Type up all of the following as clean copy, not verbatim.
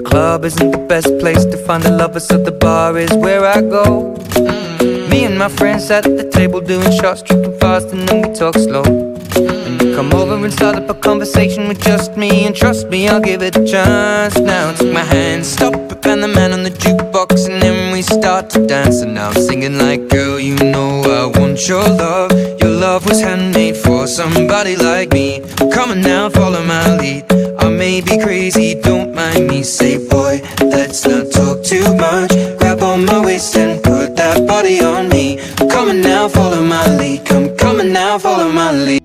club isn't the best place to find a lover, so the bar is where I go. Me and my friends at the table doing shots, tripping fast, and then we talk slow. And you come over and start up a conversation with just me, and trust me, I'll give it a chance. Now take my hand, stop it, and the man on the jukebox, and then we start to dance. And now I'm singing like, girl, you know I want your love. Your love was handmade for somebody like me. Come on now, follow my lead. I may be crazy, don't mind me. Say, boy, let's not talk too much. Grab on my waist and put that body on me. Come on now, follow my lead. Come on now, follow my lead.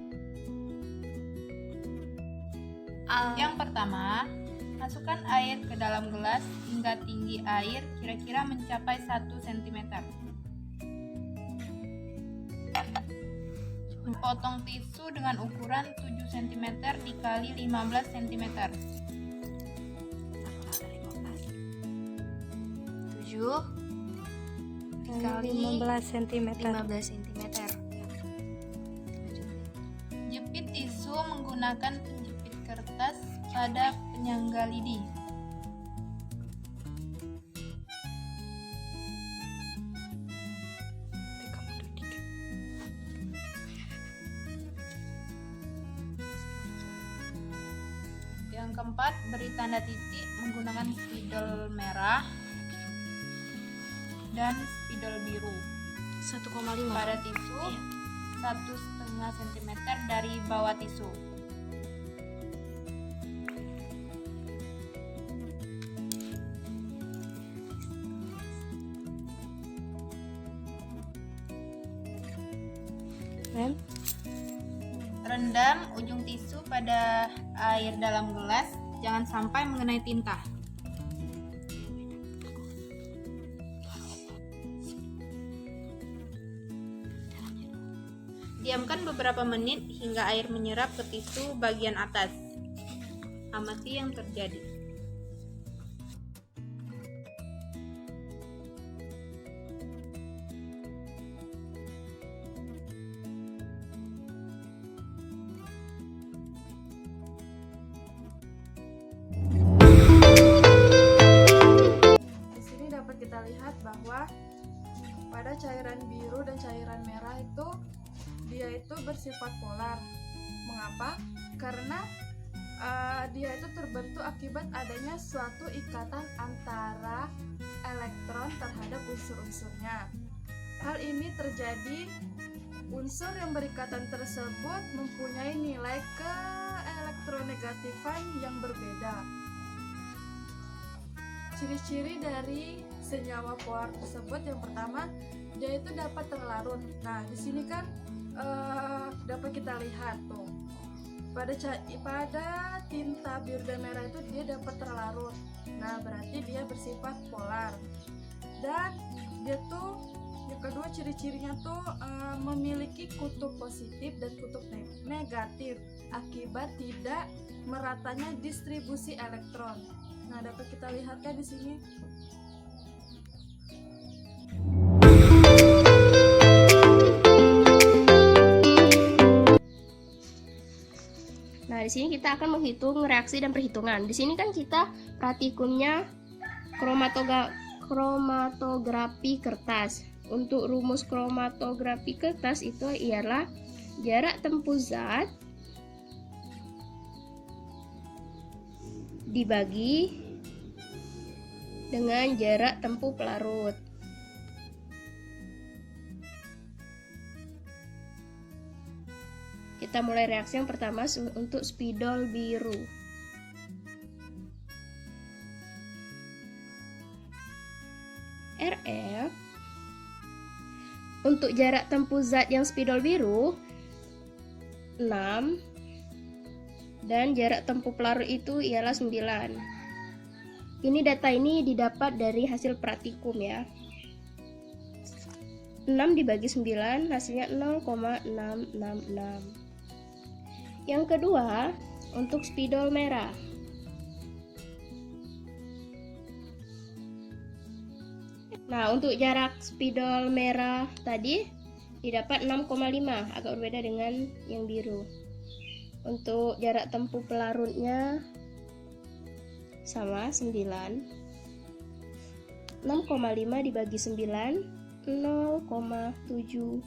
Yang pertama, masukkan air ke dalam gelas hingga tinggi air kira-kira mencapai 1 cm. Potong tisu dengan ukuran 7 cm dikali 15 cm. 7 kali 15 cm. Jepit tisu menggunakan penjepit kertas pada penyangga lidi. Yang keempat, beri tanda titik menggunakan spidol merah dan spidol biru 1,5 pada tisu 1,5 cm dari bawah tisu. Rendam ujung tisu pada air dalam gelas, jangan sampai mengenai tinta. Diamkan beberapa menit hingga air menyerap ke tisu bagian atas. Amati yang terjadi. Di sini dapat kita lihat bahwa pada cairan biru dan cairan merah itu dia itu bersifat polar. Mengapa? Karena dia itu terbentuk akibat adanya suatu ikatan antara elektron terhadap unsur-unsurnya. Hal ini terjadi unsur yang berikatan tersebut mempunyai nilai keelektronegatifan yang berbeda. Ciri-ciri dari senyawa polar tersebut, yang pertama, dia itu dapat terlarut. Nah, di sini kan dapat kita lihat tuh pada tinta biru dan merah itu dia dapat terlarut. Nah, berarti dia bersifat polar. Dan dia tuh yang kedua, ciri-cirinya tuh memiliki kutub positif dan kutub negatif akibat tidak meratanya distribusi elektron. Nah, dapat kita lihat kan di sini. Nah, di sini kita akan menghitung reaksi dan perhitungan. Di sini kan kita praktikumnya kromatografi kertas. Untuk rumus kromatografi kertas itu ialah jarak tempuh zat dibagi dengan jarak tempuh pelarut. Kita mulai reaksi yang pertama untuk spidol biru. Rf untuk jarak tempuh zat yang spidol biru 6 dan jarak tempuh pelarut itu ialah 9. Ini data ini didapat dari hasil praktikum ya. 6 dibagi 9 hasilnya 0,666. Yang kedua, untuk spidol merah. Nah, untuk jarak spidol merah tadi didapat 6,5, agak berbeda dengan yang biru. Untuk jarak tempuh pelarutnya sama 9. 6,5 dibagi 9, 0,722.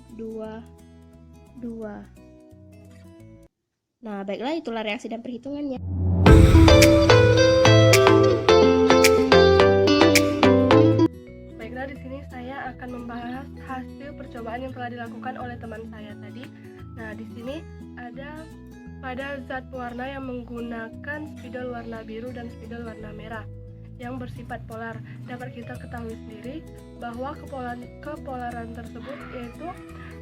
Nah, baiklah, itulah reaksi dan perhitungannya. Baiklah, di sini saya akan membahas hasil percobaan yang telah dilakukan oleh teman saya tadi. Nah, di sini ada pada zat pewarna yang menggunakan spidol warna biru dan spidol warna merah yang bersifat polar. Dapat kita ketahui sendiri bahwa kepolaran tersebut yaitu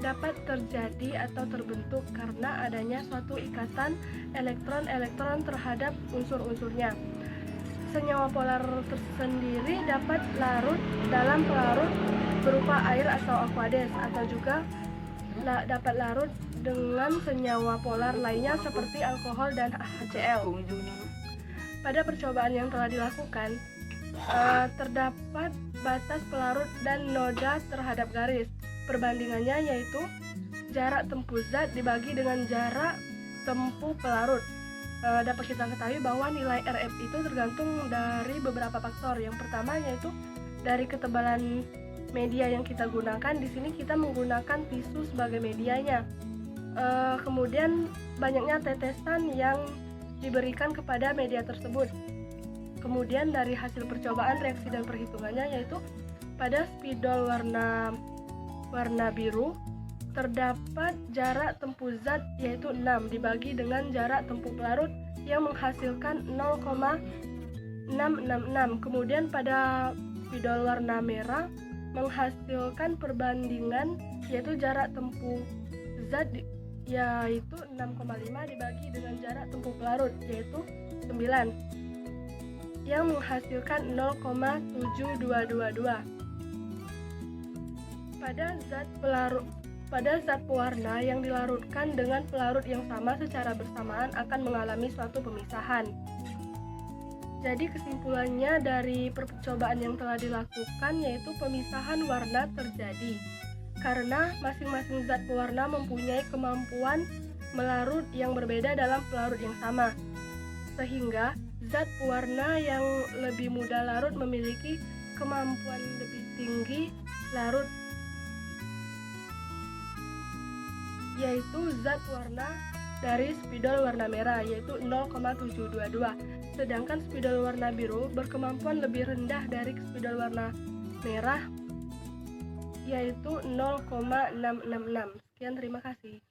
dapat terjadi atau terbentuk karena adanya suatu ikatan elektron-elektron terhadap unsur-unsurnya. Senyawa polar tersendiri dapat larut dalam pelarut berupa air atau aqueous, atau juga dapat larut dengan senyawa polar lainnya seperti alkohol dan HCl. Pada percobaan yang telah dilakukan, terdapat batas pelarut dan noda terhadap garis. Perbandingannya yaitu jarak tempuh zat dibagi dengan jarak tempuh pelarut. Dapat kita ketahui bahwa nilai RF itu tergantung dari beberapa faktor. Yang pertama yaitu dari ketebalan media yang kita gunakan. Di sini kita menggunakan tisu sebagai medianya. Kemudian banyaknya tetesan yang diberikan kepada media tersebut. Kemudian dari hasil percobaan, reaksi dan perhitungannya yaitu pada spidol warna biru terdapat jarak tempuh zat yaitu 6 dibagi dengan jarak tempuh pelarut yang menghasilkan 0,666. Kemudian pada spidol warna merah menghasilkan perbandingan yaitu jarak tempuh zat yaitu 6,5 dibagi dengan jarak tempuh pelarut yaitu 9 yang menghasilkan 0,7222. Pada zat pewarna yang dilarutkan dengan pelarut yang sama secara bersamaan akan mengalami suatu pemisahan. Jadi kesimpulannya dari percobaan yang telah dilakukan yaitu pemisahan warna terjadi karena masing-masing zat pewarna mempunyai kemampuan melarut yang berbeda dalam pelarut yang sama, sehingga zat pewarna yang lebih mudah larut memiliki kemampuan lebih tinggi larut, yaitu zat warna dari spidol warna merah yaitu 0,722, sedangkan spidol warna biru berkemampuan lebih rendah dari spidol warna merah yaitu 0,666. Sekian, terima kasih.